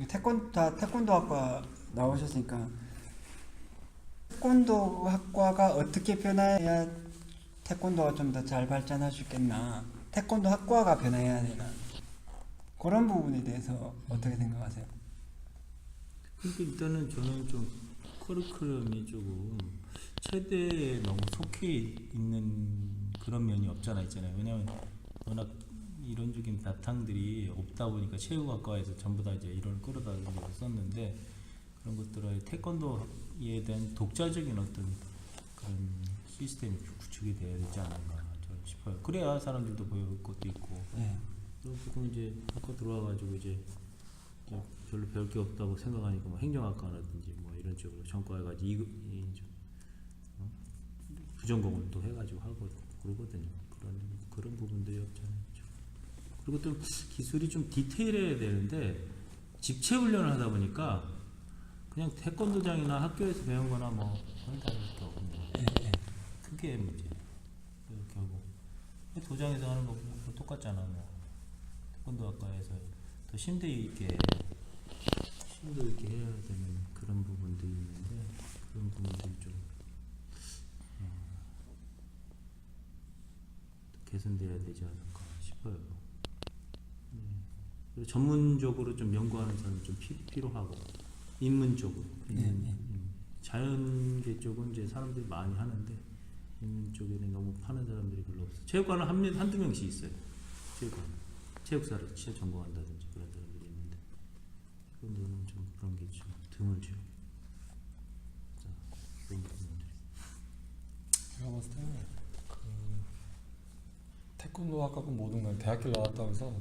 태권도 학과 나오셨으니까 태권도 학과가 어떻게 변해야 태권도가 좀 더 잘 발전할 수 있겠나? 태권도 학과가 변해야 되나? 그런 부분에 대해서 어떻게 생각하세요? 그러니까 일단은 저는 좀 커리큘럼이 조금 체대에 너무 속해 있는 그런 면이 있잖아요. 왜냐하면 워낙 이론적인 바탕들이 없다 보니까 체육학과에서 전부 다 이제 이론을 끌어다 썼는데 그런 것들의 태권도에 대한 독자적인 어떤 그런 시스템이 구축이 돼야 되지 않을까 저는 싶어요. 그래야 사람들도 배울 것도 있고. 네. 그리고 이제 학과 들어와가지고 이제 별로 배울 게 없다고 생각하니까 뭐 행정학과라든지 뭐 이런 쪽으로 전과해가지고 부전공을 또 해가지고 하고 그러거든요. 그런 부분들이 없잖아요. 그리고 또 기술이 좀 디테일해야 되는데 집체 훈련을 하다 보니까 그냥 태권도장이나 학교에서 배운 거나 뭐 다를 게 없네. 그게 문제. 이렇게 하고 도장에서 하는 거 똑같잖아. 뭐 태권도 학과에서 더 심도 있게 해야 되는 그런 부분들이 있는데 그런 부분들이 좀 개선돼야 되지 않을까 싶어요. 그리고 전문적으로 좀 연구하는 사람 좀 필요하고 인문적으로 자연계 쪽은 이제 사람들이 많이 하는데 인문 쪽에는 너무 파는 사람들이 별로 없어요. 체육관은 한두 명씩 있어요. 체육사를 진짜 전공한다든지 그런 사람들이 있는데 태권도는 좀 그런 게 좀 드물죠. 자, 그런 부분들이. 제가 봤을 때는 태권도 학과고 모든 걸 대학교 나왔다고 해서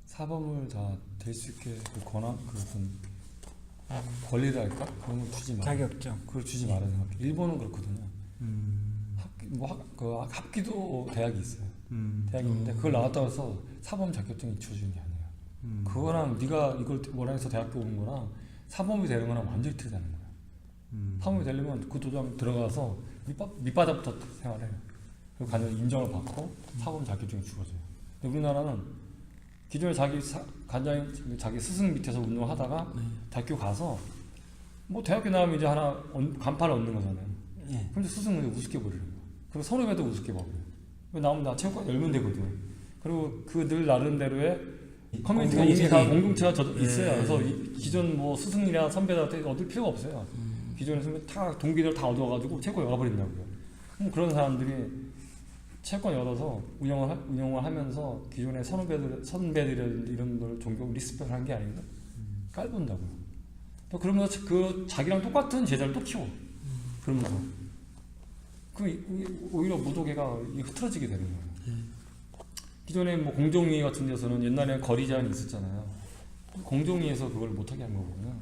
사범을 다 될 수 있게 그 권한, 그 어떤 권리랄까? 그런 걸 주지 말아요. 자격증. 그걸 주지 말아야 생각해. 일본은 그렇거든요. 합기도 대학이 있어요. 대학이 있는데 그걸 나왔다고 해서 사범 자격증이 주어지는 게 아니에요. 그거랑 네가 이걸 원해서 대학교 오는 거랑 사범이 되는 거랑 완전히 틀리다는 거예요. 사범이 되려면 그 도장 들어가서 밑바닥부터 생활해요. 그리고 간접 인정을 받고 사범 자격증이 주어져요. 근데 우리나라는 기존에 자기 스승 밑에서 운동하다가 대학교 가서 뭐 대학교 나오면 이제 하나 간판을 얻는 거잖아요. 예. 근데 스승을 우습게 버리는 거야. 그리고 선후배도 우습게 버려요. 나오면 나 체육관 열면 되거든. 그리고 그 늘 나름대로의 커뮤니티가 이미 다 공동체가 있어요. 그래서 기존 뭐 스승이나 선배들한테 얻을 필요가 없어요. 기존의 선배 다 동기들 다 얻어가지고 체육관 열어버린다고요. 그런 사람들이 체육관 열어서 운영을 하면서 기존의 선배들 이런 걸 존경 리스펙하는 게 아니고 깔본다고요. 또 그러면서 그 자기랑 똑같은 제자를 또 키워. 그러면서 그 오히려 무도계가 흐트러지게 되는 거예요. 기존에 뭐 공정위 같은 데서는 옛날에 거리 제한이 있었잖아요. 공정위에서 그걸 못하게 한 거거든요.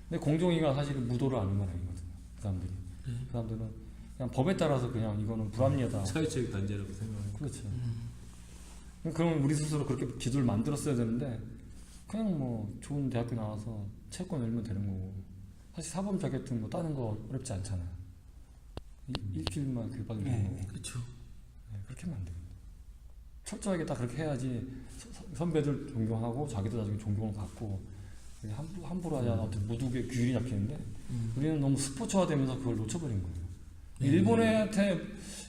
근데 공정위가 사실 무도를 아는 건 아니거든요. 그 사람들이. 그 사람들은 그냥 법에 따라서 그냥 이거는 불합리하다. 사회체육 단체라고 생각해요. 그렇죠. 그럼 우리 스스로 그렇게 기술을 만들었어야 되는데 그냥 뭐 좋은 대학교 나와서 체육관 열면 되는 거고 사실 사범 자격증 뭐 따는 거 어렵지 않잖아요. 일주일만 교육받으면 되는 거고. 그렇죠. 네, 그렇게 하면 안 돼요. 철저하게 딱 그렇게 해야지 선배들 존경하고 자기도 나중에 존경을 받고 함부로 하지 않아도 무두개 규율이 잡히는데 우리는 너무 스포츠화되면서 그걸 놓쳐버린 거예요.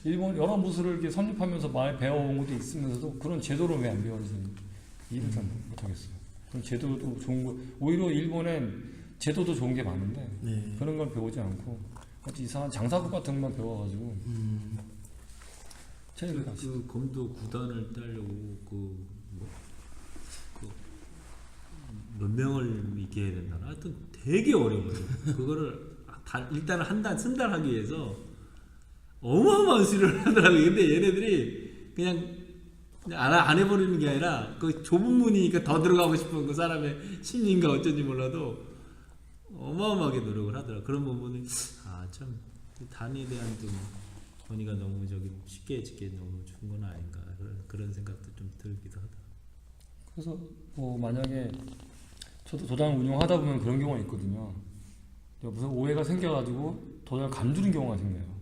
일본 여러 무술을 이렇게 선립하면서 많이 배워온 것도 있으면서도 그런 제도를 왜 안 배우는지 이해를 잘 못하겠어요. 그런 제도도 좋은 거 오히려 일본엔 제도도 좋은 게 많은데 그런 걸 배우지 않고 이상한 장사국 같은 것만 배워가지고 그 검도 9단을 따려고 몇 명을 있게 해야 된다. 하여튼 되게 어려워요. 그거를 일단 쓴달 하기 위해서 어마어마한 수련을 하더라고요. 근데 얘네들이 그냥 안 해버리는 게 아니라 그 좁은 문이니까 더 들어가고 싶은 그 사람의 심리인가 어쩐지 몰라도 어마어마하게 노력을 하더라고요. 그런 부분은 참 단에 대한 좀 권위가 너무 쉽게 너무 준 건 아닌가 그런 생각도 좀 들기도 하다. 그래서 뭐 만약에 저도 도장을 운영하다 보면 그런 경우가 있거든요. 무슨 오해가 생겨가지고 도장을 간두는 경우가 생겨요.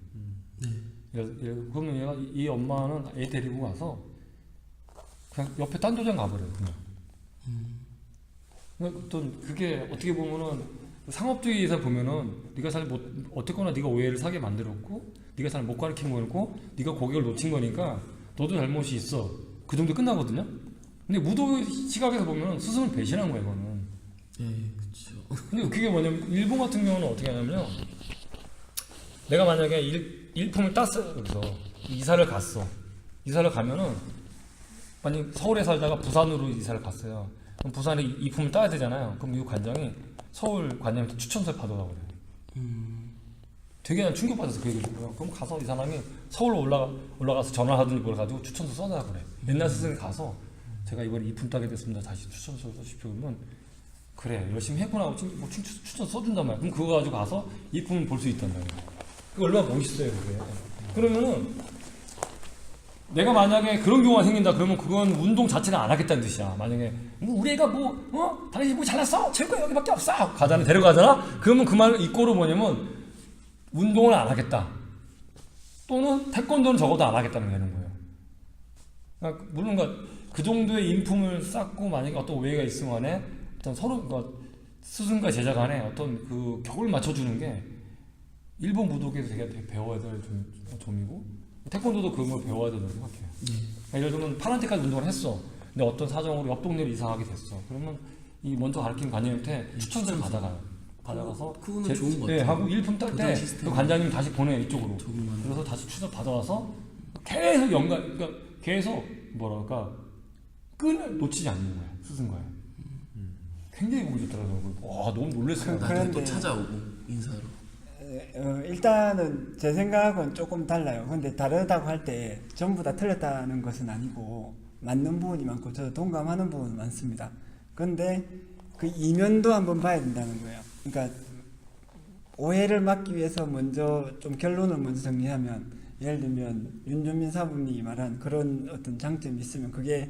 그러면 얘가 이 엄마는 애 데리고 가서 그냥 옆에 딴 도장 가버려요. 그냥. 어떤 그게 어떻게 보면은 상업주의에서 보면은 네가 잘 못 어쨌거나 네가 오해를 사게 만들었고 네가 잘 못 가르친 거고 네가 고객을 놓친 거니까 너도 잘못이 있어. 그 정도 끝나거든요. 근데 무도 시각에서 보면은 스승을 배신한 거예요, 이거는. 네, 그렇죠. 근데 그게 뭐냐면 일본 같은 경우는 어떻게 하냐면요. 내가 만약에 일품을 땄어요. 그래서 이사를 갔어. 이사를 가면은 만약 서울에 살다가 부산으로 이사를 갔어요. 그럼 부산에 이품을 따야 되잖아요. 그럼 이 관장이 서울 관장한테 추천서를 받아라 그래요. 되게 난 충격받아서 그 얘기를 듣고요. 그럼 가서 이 사람이 서울로 올라가서 전화하든지 뭘 가지고 추천서 써라 그래. 옛날 스승이 가서 제가 이번에 이품 따게 됐습니다. 다시 추천서 써주십시오. 그러면 그래 열심히 했구나 하고 뭐 추천서 써준단 말이야. 그럼 그거 가지고 가서 이품을 볼 수 있단 말이야. 그게 얼마나 멋있어요 그게. 그러면은 내가 만약에 그런 경우가 생긴다 그러면 그건 운동 자체는 안 하겠다는 뜻이야. 만약에 우리 애가 당신이 뭐 잘났어? 체육관 여기밖에 없어. 가잖아 데려가잖아? 그러면 그 말 이꼬로 뭐냐면 운동을 안 하겠다. 또는 태권도는 적어도 안 하겠다는 게 되는 거예요. 그러니까 물론 그 정도의 인품을 쌓고 만약에 어떤 오해가 있으면 간에 어떤 서로 그러니까 스승과 제자 간에 어떤 그 격을 맞춰주는 게 일본 무도에서 되게 배워야 될 점이고 태권도도 그런 걸 배워야 된다고 생각해요. 그러니까 예를 들면 파란테까지 운동을 했어. 근데 어떤 사정으로 옆 동네로 이사하게 됐어. 그러면 이 먼저 가르친 관장한테 추천서를 받아가서 그거는 좋은 것 같아요. 네, 하고 일품 딸 때 시스템. 그 관장님 다시 보내 이쪽으로. 적응하는. 그래서 다시 추천 받아와서 계속 그러니까 계속 뭐랄까 끈을 놓치지 않는 거야 스승과의. 굉장히 보기 좋더라고요. 와 너무 놀랐어요. 나중에 또 그런데- 찾아오고 인사로. 일단은 제 생각은 조금 달라요. 근데 다르다고 할 때 전부 다 틀렸다는 것은 아니고 맞는 부분이 많고 저도 동감하는 부분이 많습니다. 근데 그 이면도 한번 봐야 된다는 거예요. 그러니까 오해를 막기 위해서 먼저 좀 결론을 먼저 정리하면 예를 들면 윤준민 사부님이 말한 그런 어떤 장점이 있으면 그게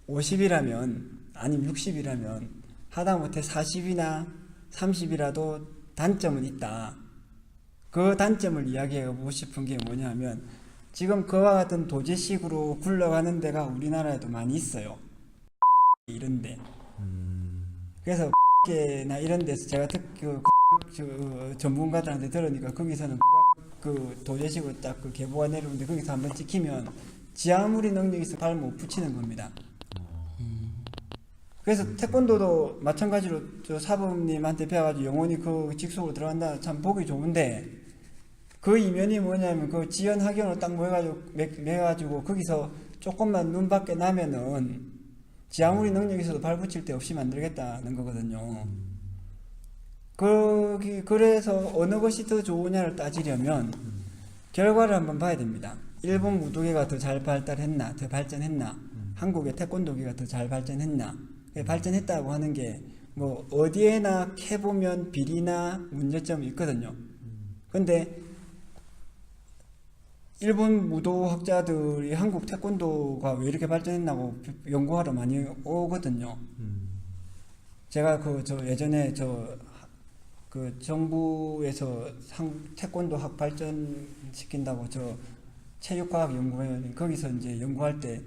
50이라면 아니면 60이라면 하다못해 40이나 30이라도 단점은 있다. 그 단점을 이야기하고 싶은 게 뭐냐면 지금 그와 같은 도제식으로 굴러가는 데가 우리나라에도 많이 있어요. 이런데 그래서 나 이런 데서 제가 전문가들한테 들으니까 거기서는 그 도제식으로 딱 그 계보가 내려오는데 거기서 한번 찍히면 지하물이 능력이 있어 발 못 붙이는 겁니다. 그래서 태권도도 마찬가지로 저 사범님한테 배워가지고 영원히 그 직속으로 들어간다 참 보기 좋은데 그 이면이 뭐냐면 그 지연 학연으로 딱 모여가지고 거기서 조금만 눈 밖에 나면은 지하물이 능력이 있어도 발 붙일 데 없이 만들겠다는 거거든요. 그래서 어느 것이 더 좋으냐를 따지려면 결과를 한번 봐야 됩니다. 일본 무도계가 더 잘 발달했나, 더 발전했나, 한국의 태권도계가 더 잘 발전했나. 발전했다고 하는 게 뭐 어디에나 캐보면 비리나 문제점이 있거든요. 근데 일본 무도 학자들이 한국 태권도가 왜 이렇게 발전했나고 연구하러 많이 오거든요. 제가 예전에 그 정부에서 태권도 학 발전시킨다고 체육과학 연구원 거기서 이제 연구할 때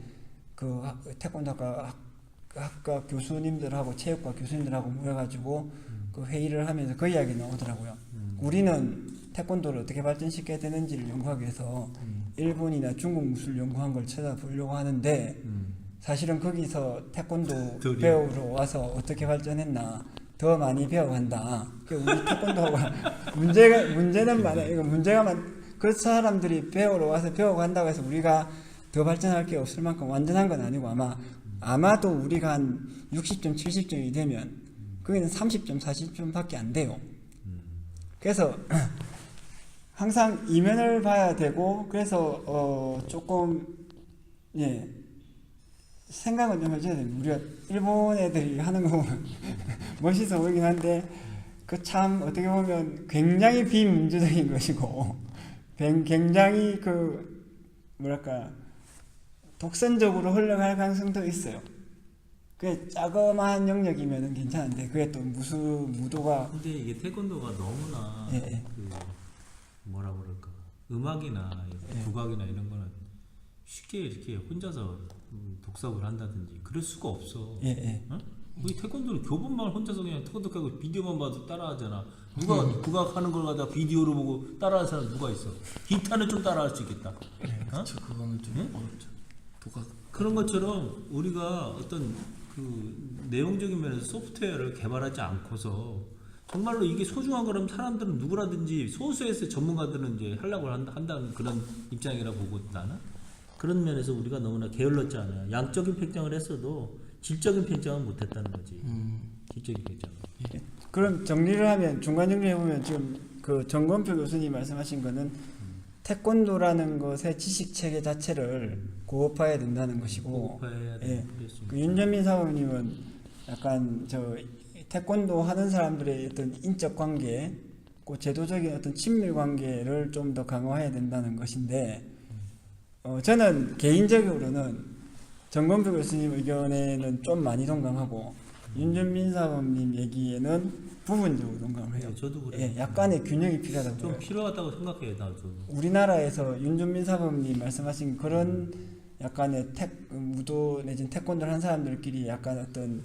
그 태권도 학과 교수님들하고 체육과 교수님들하고 모여가지고 그 회의를 하면서 그 이야기 나오더라고요. 우리는 태권도를 어떻게 발전시켜야 되는지를 연구하기 위해서 일본이나 중국 무술 연구한 걸 찾아보려고 하는데 사실은 거기서 태권도 배우러 와서 어떻게 발전했나 더 많이 배워간다. 우리 태권도가 문제는 많아요. 이거 그 사람들이 배우러 와서 배워간다고 해서 우리가 더 발전할 게 없을 만큼 완전한 건 아니고 아마도 우리가 한 60점, 70점이 되면 거기는 30점, 40점밖에 안 돼요. 그래서 항상 이면을 봐야 되고 그래서 조금 생각은 좀 해줘야 됩니다. 우리가 일본 애들이 하는 거 보면 멋있어 보이긴 한데 그 참 어떻게 보면 굉장히 비민주적인 것이고 굉장히 독선적으로 흘러갈 가능성도 있어요. 그게 자그마한 영역이면 괜찮은데 그게 또 무도가 근데 이게 태권도가 너무나 그 뭐라 그럴까 음악이나 국악이나 이런 거는 쉽게 이렇게 혼자서 독석을 한다든지 그럴 수가 없어. 어? 우리 태권도는 교본만 혼자서 그냥 태권도 하고 비디오만 봐도 따라하잖아. 누가 국악하는 걸 갖다 비디오로 보고 따라하는 사람 누가 있어? 기타는 좀 따라할 수 있겠다. 어? 그렇죠. 그거는 좀 어렵죠. 도각. 그런 것처럼 우리가 어떤 그 내용적인 면에서 소프트웨어를 개발하지 않고서 정말로 이게 소중한 거라면 사람들은 누구라든지 소수에서 전문가들은 이제 하려고 한다는 그런 입장이라고 보고 나는 그런 면에서 우리가 너무나 게을렀지 않아요. 양적인 평정을 했어도 질적인 평정은 못했다는 거지. 질적인 평정. 그럼 정리를 하면 중간 정리해 보면 지금 그 정건표 교수님 말씀하신 거는 태권도라는 것의 지식 체계 자체를 고급화해야 된다는 것이고, 고급화해야 예, 되는 그렇습니다. 그 윤전민 사모님은 약간 저 태권도 하는 사람들의 어떤 인적 관계, 그 제도적인 어떤 친밀 관계를 좀 더 강화해야 된다는 것인데, 저는 개인적으로는 정건표 교수님 의견에는 좀 많이 동감하고 윤전민 사모님 얘기에는 부분적으로 동감을 해요. 네, 저도 그래요. 예, 약간의 균형이 필요하다고 좀 봐요. 필요하다고 생각해요, 나도. 우리나라에서 윤준민 사범님 말씀하신 그런 약간의 무도 내지는 태권도를 한 사람들끼리 약간 어떤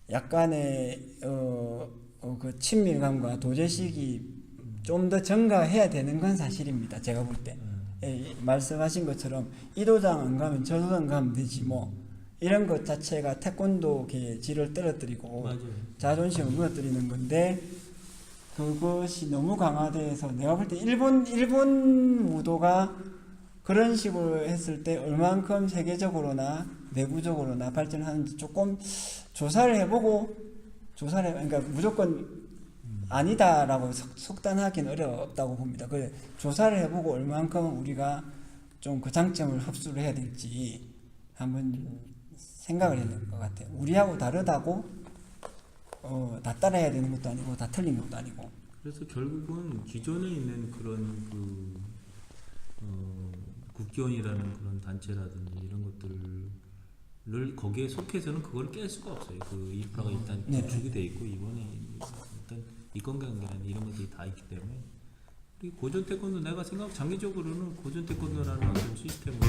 약간의 그 친밀감과 도제식이 좀 더 증가해야 되는 건 사실입니다. 제가 볼 때. 예, 말씀하신 것처럼 이 도장 안 가면 저 도장 가면 되지 뭐 이런 것 자체가 태권도계의 질을 떨어뜨리고 맞아요. 자존심을 무너뜨리는 건데 그것이 너무 강화돼서 내가 볼 때 일본 무도가 그런 식으로 했을 때 얼만큼 세계적으로나 내부적으로나 발전하는지 조금 조사를 해보고 그러니까 무조건 아니다라고 속단하기는 어렵다고 봅니다. 그 조사를 해보고 얼만큼 우리가 좀 그 장점을 흡수를 해야 될지 한번 생각을 해야 될 것 같아요. 우리하고 다르다고 다 따라해야 되는 것도 아니고 다 틀린 것도 아니고. 그래서 결국은 기존에 있는 그런 그 국기원이라는 그런 단체라든지 이런 것들을 거기에 속해서는 그걸 깰 수가 없어요. 그 인프라가 일단 네. 구축이 돼 있고 이번에 일단 인건관계나 이런 것들이 다 있기 때문에 그리고 고전 태권도 내가 장기적으로는 고전 태권도라는 어떤 시스템을